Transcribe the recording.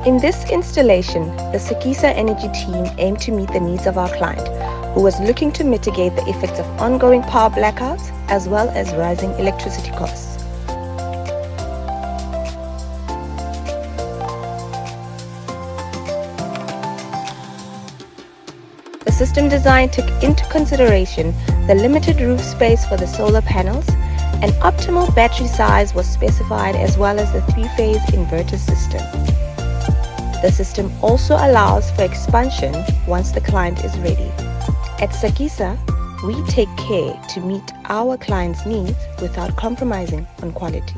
In this installation, the Sakisa Energy team aimed to meet the needs of our client, who was looking to mitigate the effects of ongoing power blackouts as well as rising electricity costs. The system design took into consideration the limited roof space for the solar panels. An optimal battery size was specified as well as the 3-phase inverter system. The system also allows for expansion once the client is ready. At Sakisa, we take care to meet our clients' needs without compromising on quality.